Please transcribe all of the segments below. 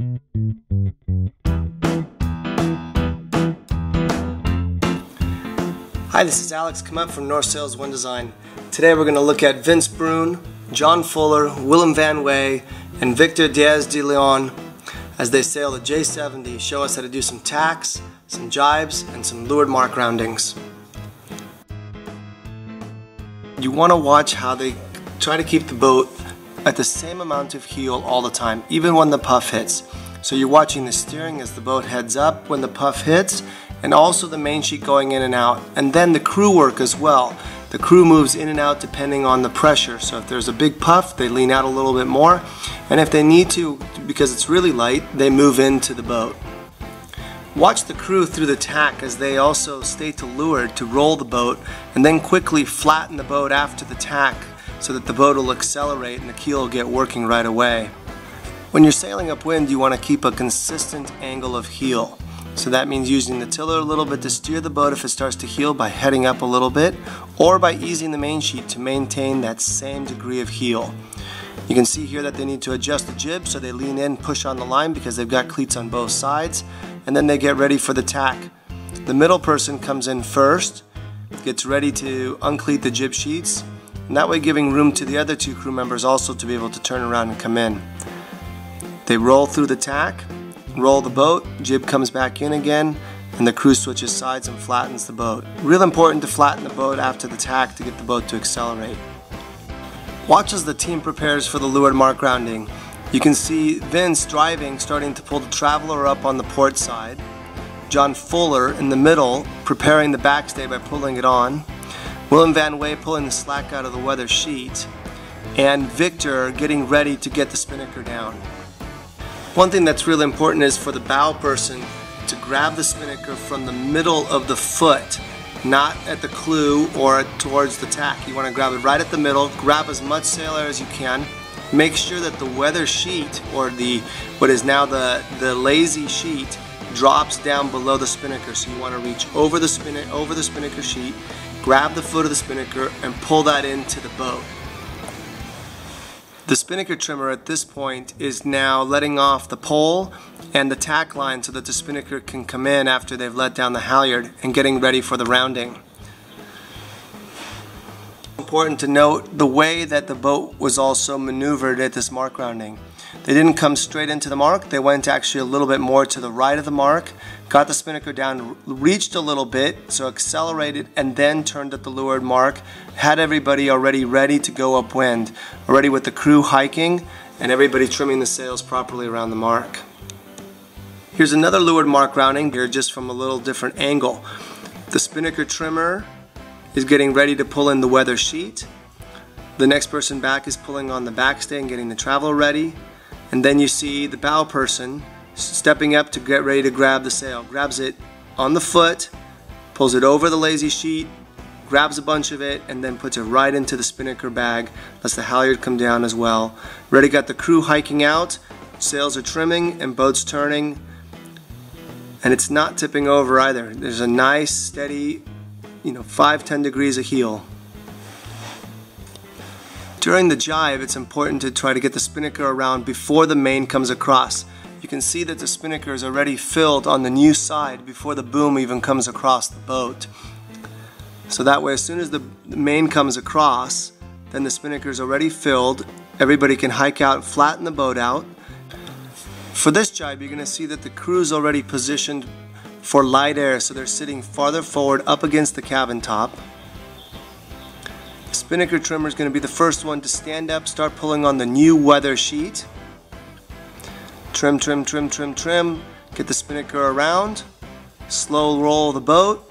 Hi, this is Alex Cómo from North Sails Wind Design. Today we're going to look at Vince Brune, John Fuller, Willem Van Wey, and Victor Diaz de Leon as they sail the J70, show us how to do some tacks, some jibes, and some leeward mark roundings. You want to watch how they try to keep the boat at the same amount of heel all the time, even when the puff hits. So you're watching the steering as the boat heads up when the puff hits, and also the main sheet going in and out, and then the crew work as well. The crew moves in and out depending on the pressure. So if there's a big puff, they lean out a little bit more, and if they need to, because it's really light, they move into the boat. Watch the crew through the tack as they also stay to leeward to roll the boat, and then quickly flatten the boat after the tack so that the boat will accelerate and the keel will get working right away. When you're sailing upwind, you want to keep a consistent angle of heel. So that means using the tiller a little bit to steer the boat if it starts to heel by heading up a little bit, or by easing the main sheet to maintain that same degree of heel. You can see here that they need to adjust the jib so they lean in, push on the line because they've got cleats on both sides, and then they get ready for the tack. The middle person comes in first, gets ready to uncleat the jib sheets, and that way giving room to the other two crew members also to be able to turn around and come in. They roll through the tack, roll the boat, jib comes back in again, and the crew switches sides and flattens the boat. Real important to flatten the boat after the tack to get the boat to accelerate. Watch as the team prepares for the leeward mark rounding. You can see Vince driving, starting to pull the traveler up on the port side. John Fuller in the middle, preparing the backstay by pulling it on. Willem Van Wey pulling the slack out of the weather sheet. And Victor getting ready to get the spinnaker down. One thing that's really important is for the bow person to grab the spinnaker from the middle of the foot, not at the clew or towards the tack. You want to grab it right at the middle, grab as much sail air as you can. Make sure that the weather sheet, or what is now the lazy sheet, drops down below the spinnaker. So you want to reach over the spinnaker sheet, grab the foot of the spinnaker, and pull that into the boat. The spinnaker trimmer at this point is now letting off the pole and the tack line so that the spinnaker can come in after they've let down the halyard and getting ready for the rounding. Important to note the way that the boat was also maneuvered at this mark rounding. They didn't come straight into the mark, they went actually a little bit more to the right of the mark, got the spinnaker down, reached a little bit, so accelerated, and then turned at the leeward mark, had everybody already ready to go upwind, already with the crew hiking, and everybody trimming the sails properly around the mark. Here's another leeward mark rounding here, just from a little different angle. The spinnaker trimmer is getting ready to pull in the weather sheet. The next person back is pulling on the backstay and getting the traveler ready. And then you see the bow person stepping up to get ready to grab the sail. Grabs it on the foot, pulls it over the lazy sheet, grabs a bunch of it, and then puts it right into the spinnaker bag. Lets the halyard come down as well. Already got the crew hiking out, sails are trimming, and boat's turning. And it's not tipping over either. There's a nice, steady, 5-10 degrees of heel. During the jibe, it's important to try to get the spinnaker around before the main comes across. You can see that the spinnaker is already filled on the new side before the boom even comes across the boat. So that way, as soon as the main comes across, then the spinnaker is already filled. Everybody can hike out, flatten the boat out. For this jibe, you're going to see that the crew is already positioned for light air, so they're sitting farther forward up against the cabin top. The spinnaker trimmer is going to be the first one to stand up, start pulling on the new weather sheet. Trim, trim, trim, trim, trim. Get the spinnaker around. Slow roll the boat.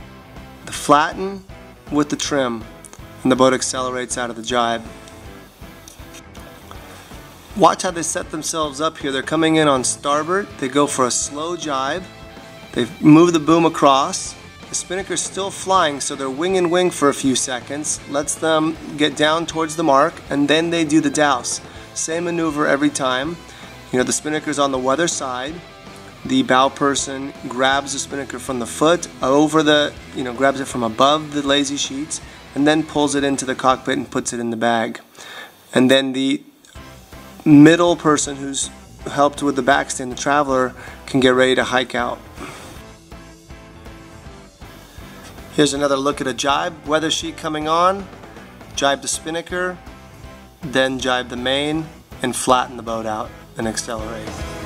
The flatten with the trim. And the boat accelerates out of the jibe. Watch how they set themselves up here. They're coming in on starboard. They go for a slow jibe. They move the boom across. The spinnaker's still flying, so they're wing and wing for a few seconds, lets them get down towards the mark, and then they do the douse. Same maneuver every time. The spinnaker's on the weather side. The bow person grabs the spinnaker from the foot over grabs it from above the lazy sheets, and then pulls it into the cockpit and puts it in the bag. And then the middle person helped with the backstand, the traveler can get ready to hike out. Here's another look at a jibe. Weather sheet coming on, jibe the spinnaker, then jibe the main, and flatten the boat out and accelerate.